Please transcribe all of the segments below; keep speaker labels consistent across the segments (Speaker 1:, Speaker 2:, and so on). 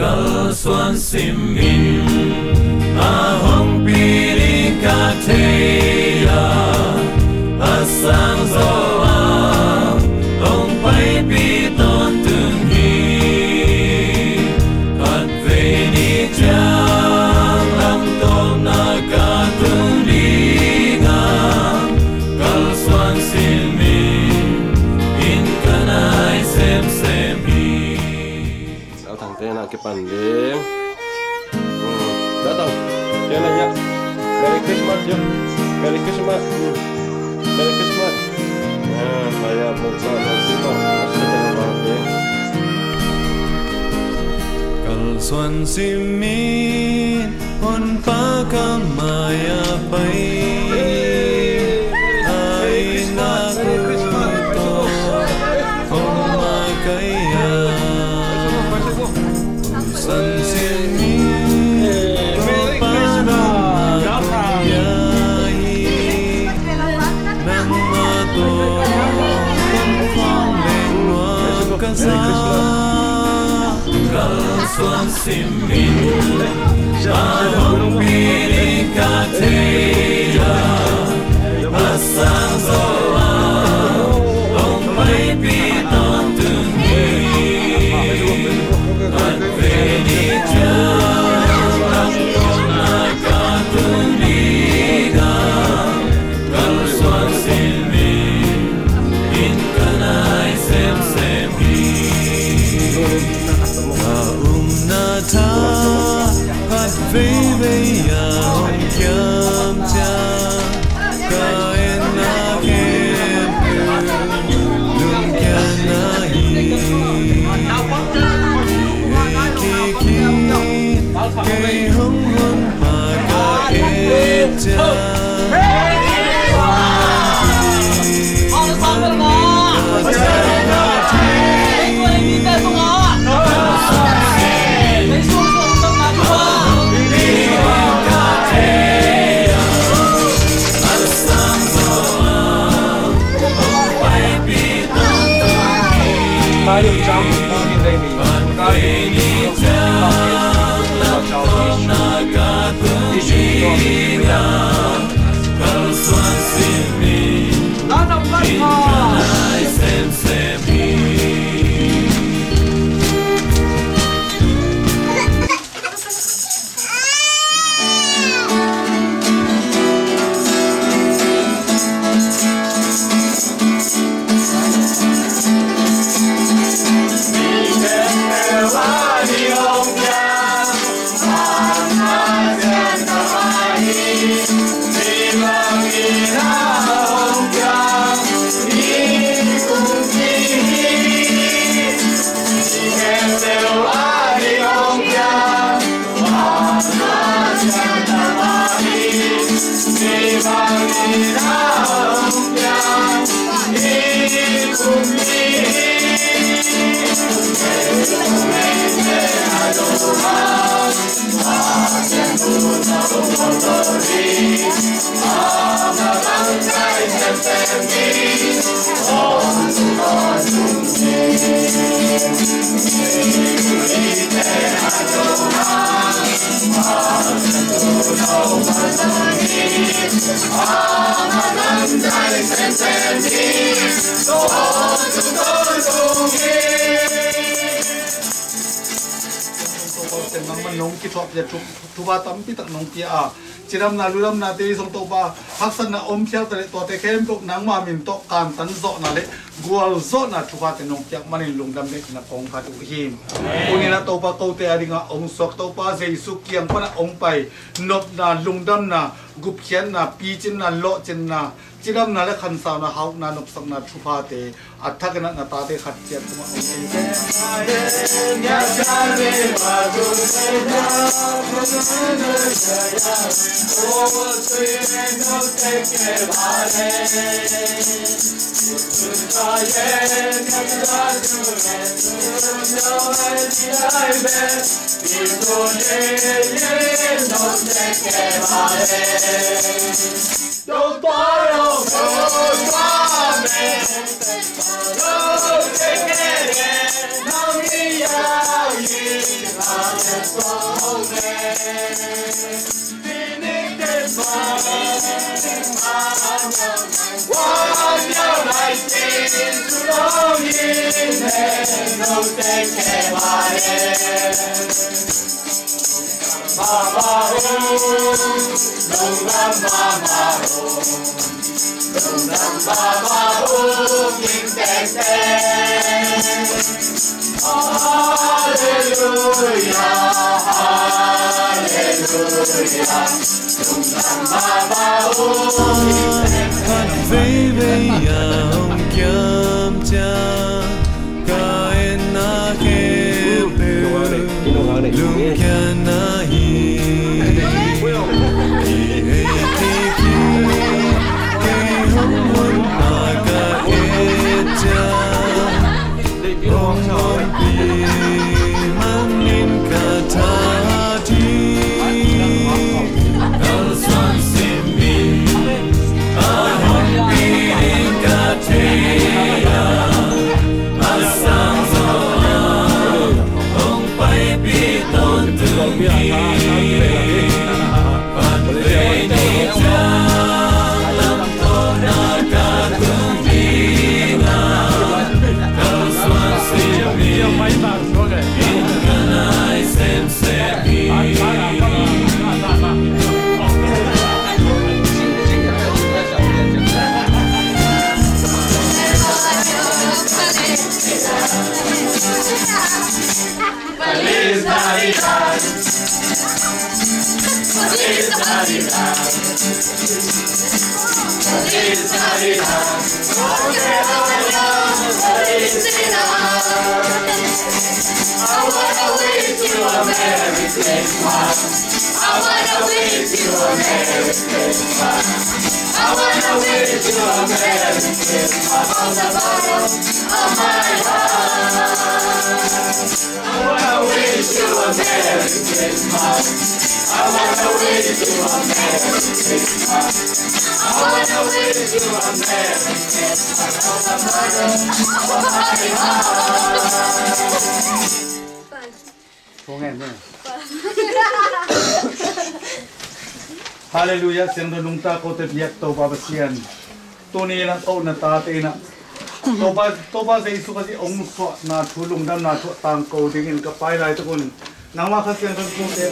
Speaker 1: Kal suan simin ahong pili kateya asang zoa ong pai pi ton tung hi kat ve ni chang lam tom na ka tung li nga kal suan simin in kanai sem sem hi
Speaker 2: áo thằng tên là cái bàn đi đã đâu chơi này nhá Merry Christmas nhá Merry Christmas Merry Christmas phải là một giờ là xin lỗi sẽ là vào đi
Speaker 1: Kal suan simin on pa kamaya pai ai na to hong ma kaya san simin pa kamaya nang ma to con phong lên hoa ca sa Kal suan simin ahong pili kateya asang zoa ong pai pi ton tung hi at ve ni chang lam tom na ka tung li ga Kal suan simin in kanai sem sem hi na tha pat ve ve ya hong kiam cha ka en na kem lung kya na hi ki ke hong hong pa ka e cha Kal suan simin in kanai sem sem hi
Speaker 3: nong ki thop ya thu ba tam pi tak nong ki a chiram na luram na te song to ba haksan na om khia ta to te khem to nang ma min to kan tan zo na le gual zo na thu ba te nong kyak manin lungdam le na kong kha tu him uni na to ba ko te aringa ong sok to pa jesu kiam pa na ong pai nop na lungdam na gup khian na pi chin na lo chin na chiram na le khan sa na hauk na nop sak na thu ba te athak na na ta te khat chiat ma ong ya cha le ba du se ja o se no te ke vale ta ye ya cha du no ai ai be ni to ye no te ke vale do paro do te ke no mi ya Hallelujah, siang renungta ko te biak to babasian. Tuni na to na tate na. Toba sa isu kasi ong so na tulong dam na tang ko dingin ka pai lai to kun. Nang ma kasi ang ko te.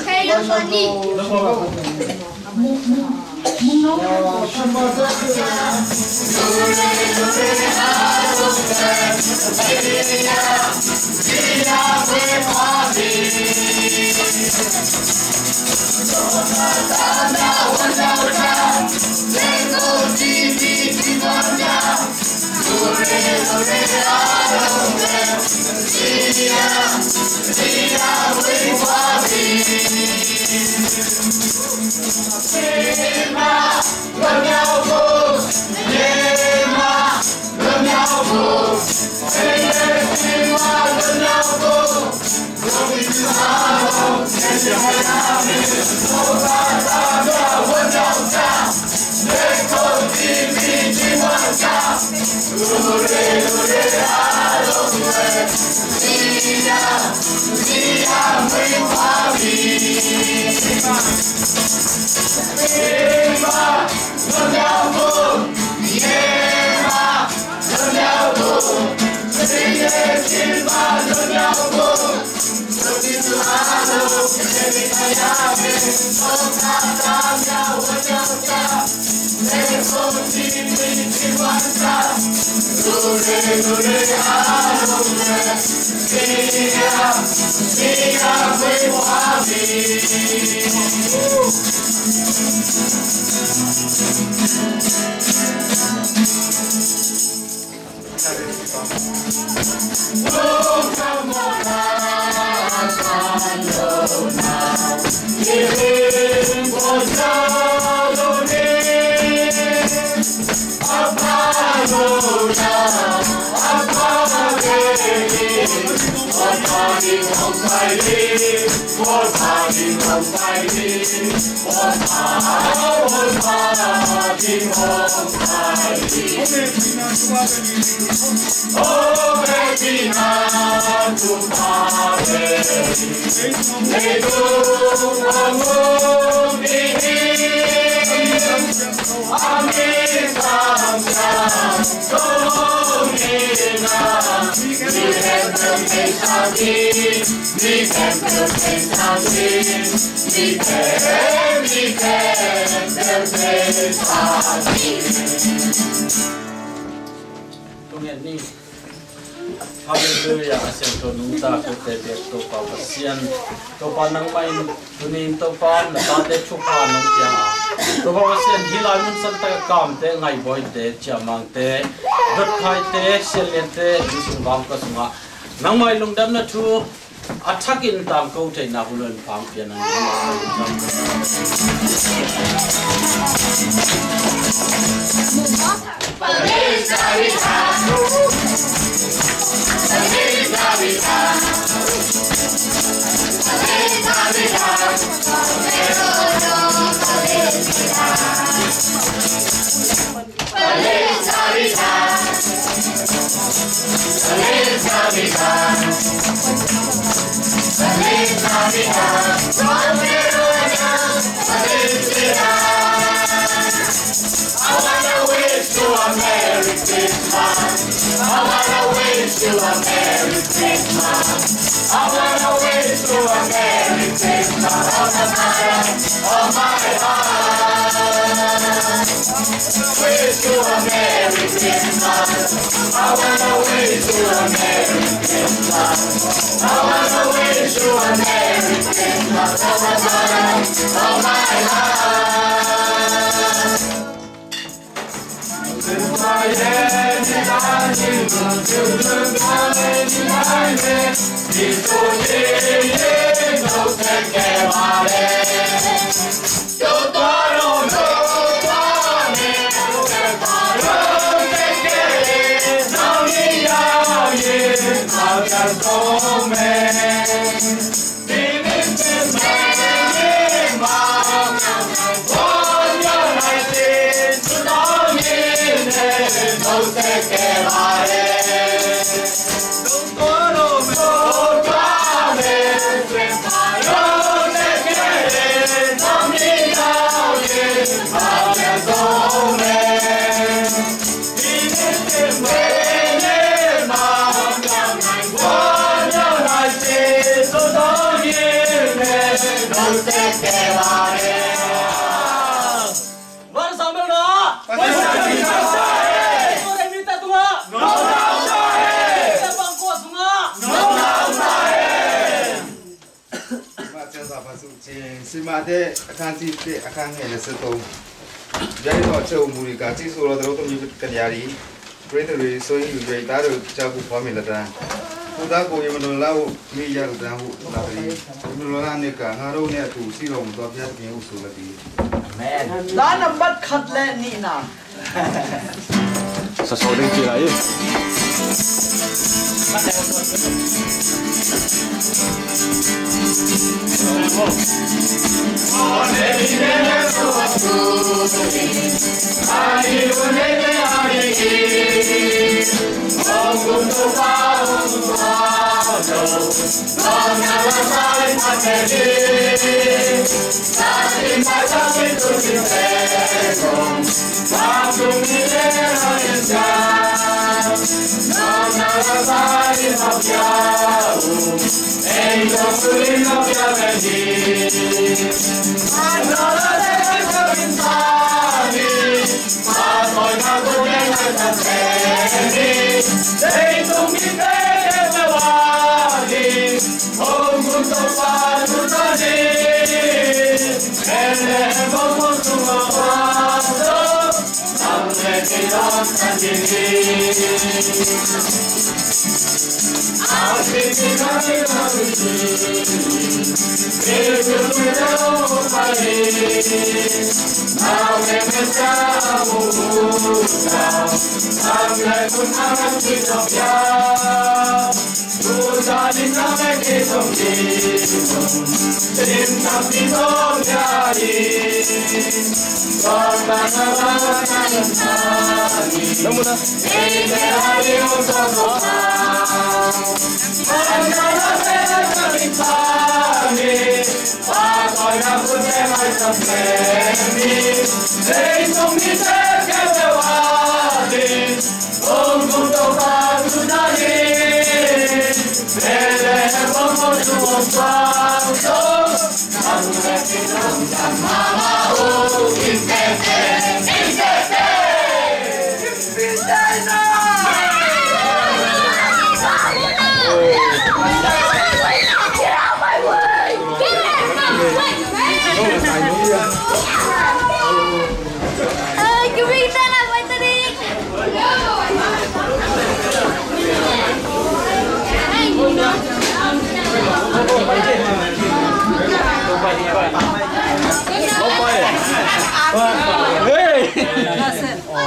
Speaker 4: Hey, Hallelujah, asyang to nungta ko tebek to pa pasyan to pa nang main tunin to pa natate chupa nung kya to pa pasyan hilai mun san ta kam te ngai boy te chamang te dot khai te selen te isung gam ka sunga nang mai lungdam na thu attacking tam ko te na hulun pang pian nang
Speaker 5: Si mate akan si akan hene seto. Jadi no ceu muri ka ci solo dro to mi kanyari. Prete re so yu ye ta ro cha ku pha mi la ta. Ku ta ko ye mano la u mi ya ro ta hu la ri. Mi lo la ne ka nga ro ne tu si ro mo to pya ke u su la ti.
Speaker 6: Amen. La number khat le ni na.
Speaker 2: Sa so ding chi lai.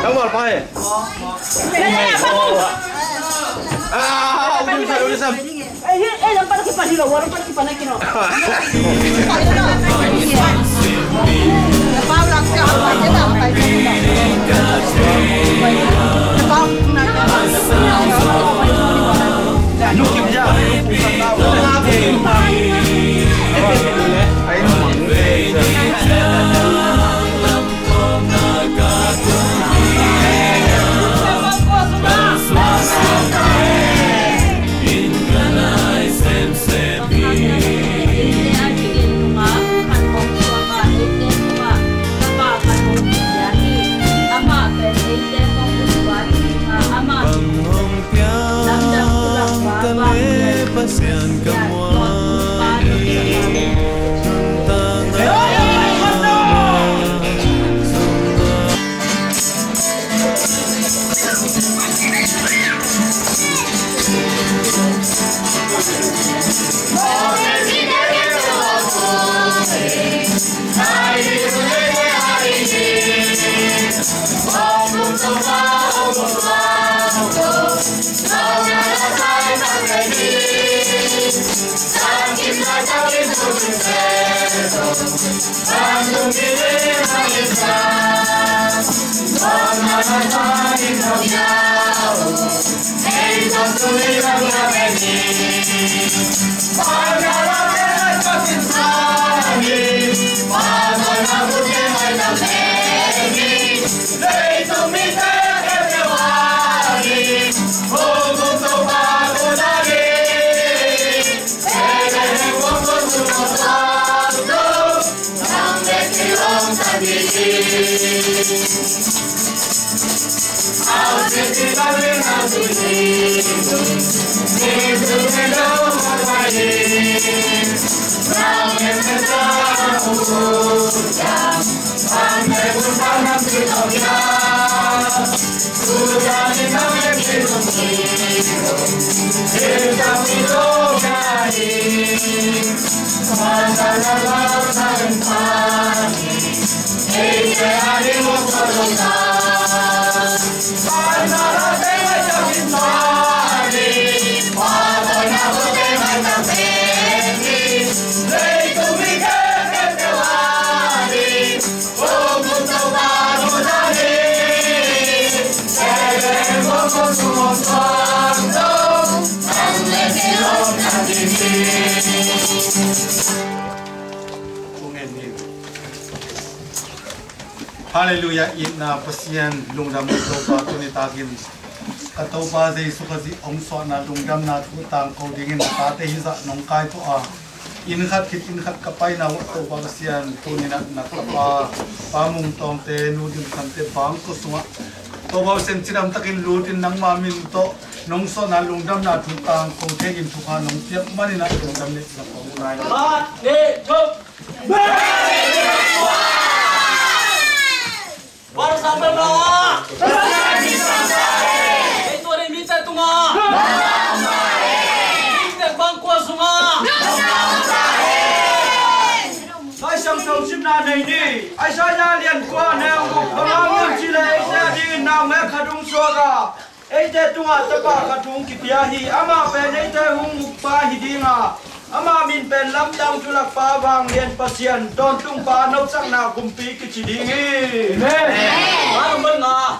Speaker 2: Kamu apa ya? Udah sam.
Speaker 7: Lampat ke padi lo, lampat ke panak kino.
Speaker 1: Pasian
Speaker 3: Hallelujah, ina pasien lungdam topa tunitagim katopa dei sukazi ongso na lungdam na tutang ko dingin tate hiza nong kai to a in khat kapai na topa pasien tunina na kapa pamung tong te nudin kante bang ko sunga topa sen chiram takin lutin nang mamin to nong so na lungdam na tutang ko tegin tuka nong piak mani na lungdam ni na ko nai
Speaker 4: Para sampai bawah. Itu ada minta tunga. Minta bangku sunga.
Speaker 6: Ai sang tàu chim na này đi, ai sai na liền qua nèo một băng ngân chỉ là ai sẽ đi nào nghe khát đúng số cả, ai sẽ tung à tất cả khát đúng kịp ya hi, ama bên ai sẽ hung mục pa hi đi ngà, ama min bên lắm đam chu lạc pa vàng liền pasien, don tung pa nấu sang nào cùng pi cái chỉ đi nghe,
Speaker 4: Mana bên ngà.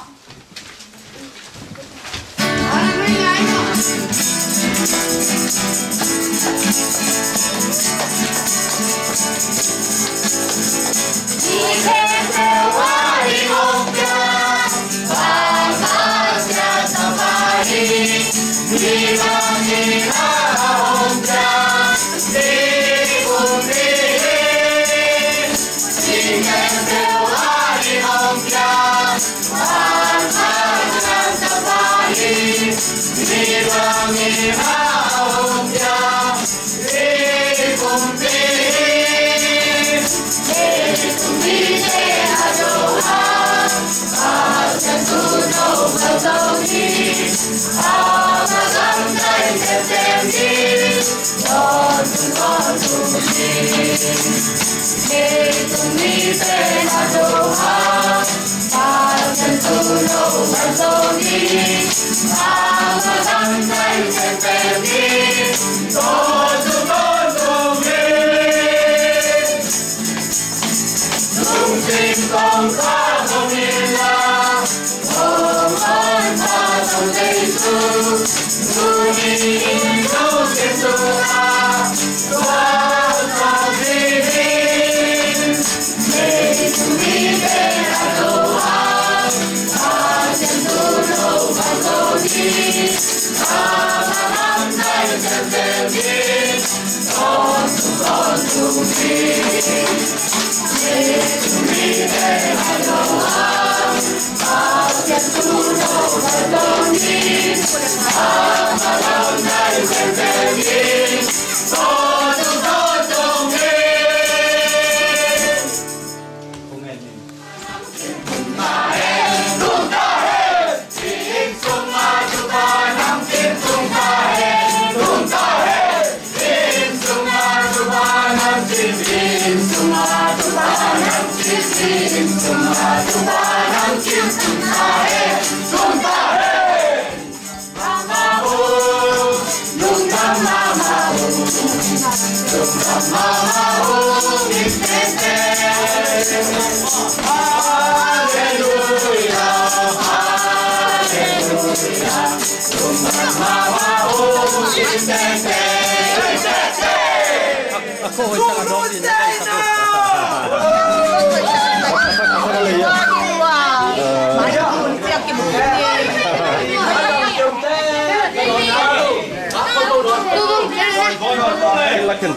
Speaker 2: Lakin.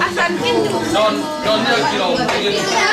Speaker 8: Asan pintu
Speaker 4: Don ne kilo ini.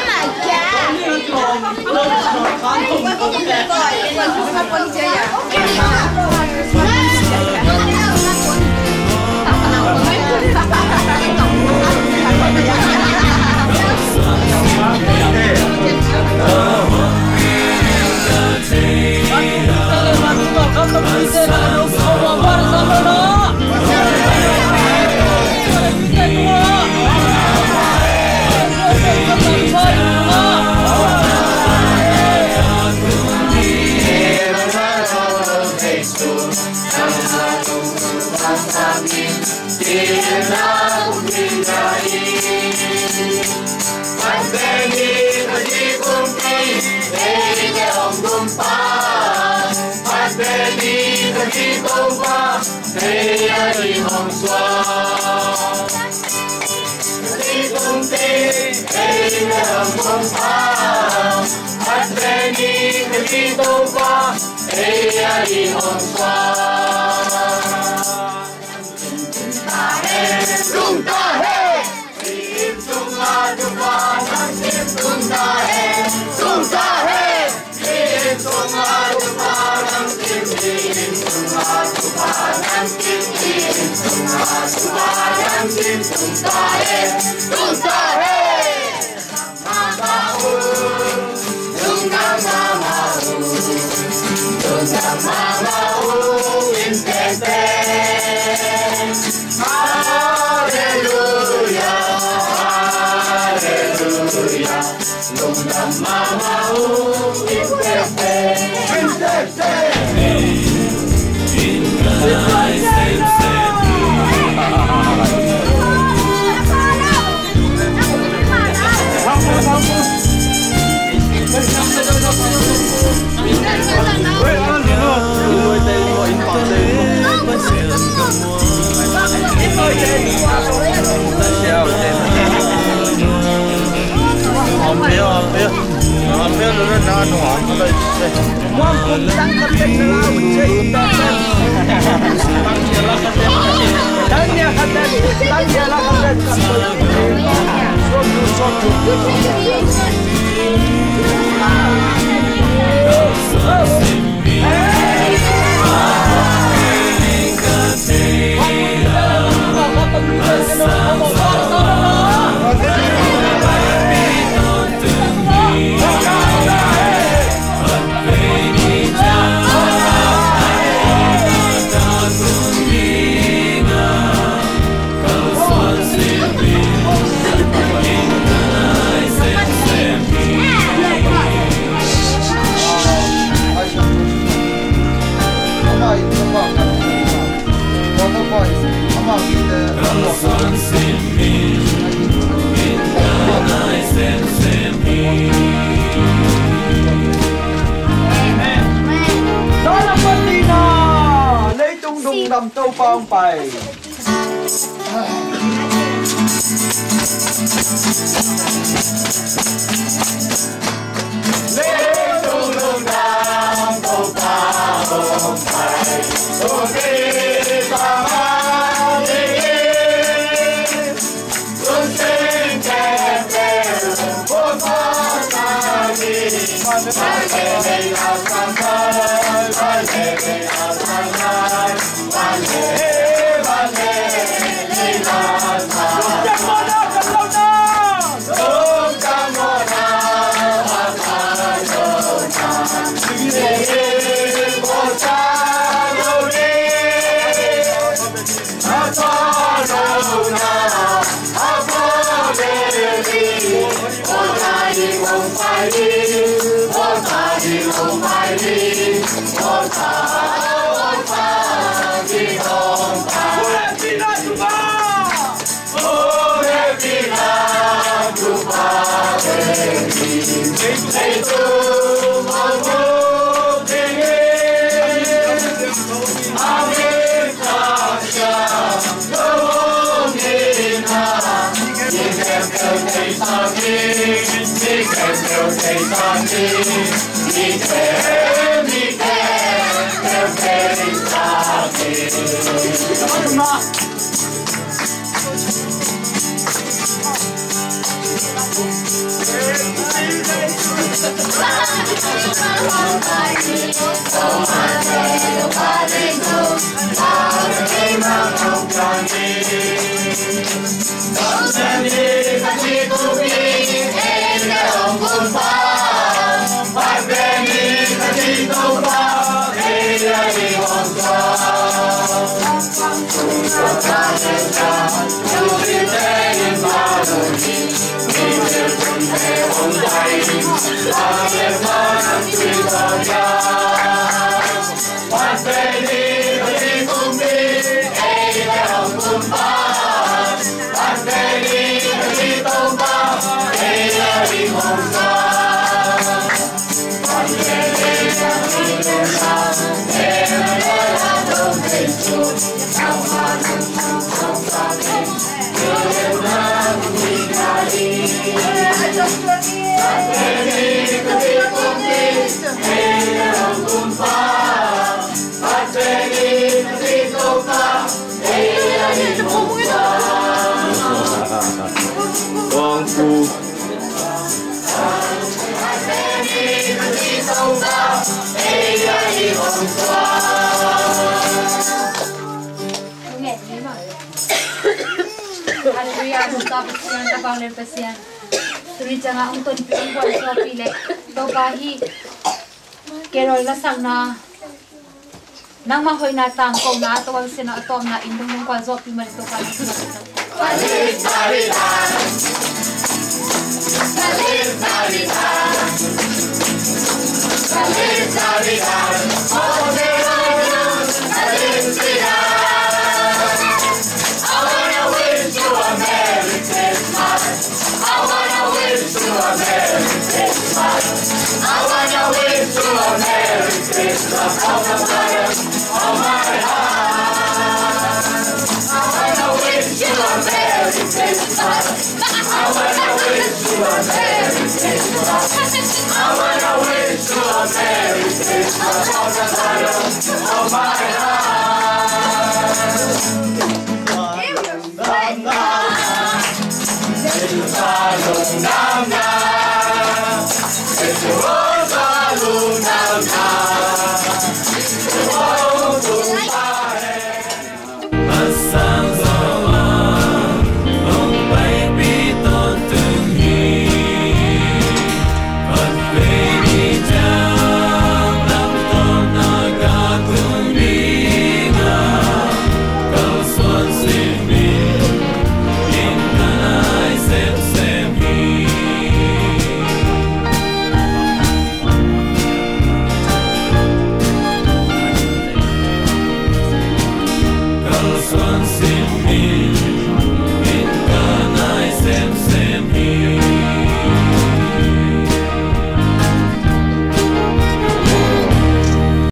Speaker 8: Haleluya, Mustafa siang kapang lepasian. Turi jangan untuk dibuat sopi le. Topahi kerol na sang na. Nang mahoy na tang kong na atawang sina atom na indong mong kwa sopi marito ka. Feliz Navidad. Feliz Navidad. Feliz Navidad. Oh, felicidad. I wanna wish you a Merry Christmas from the bottom of my heart. I wanna wish you a Merry Christmas. I wanna wish you a Merry Christmas. I wanna wish you a Merry Christmas from the bottom of my heart.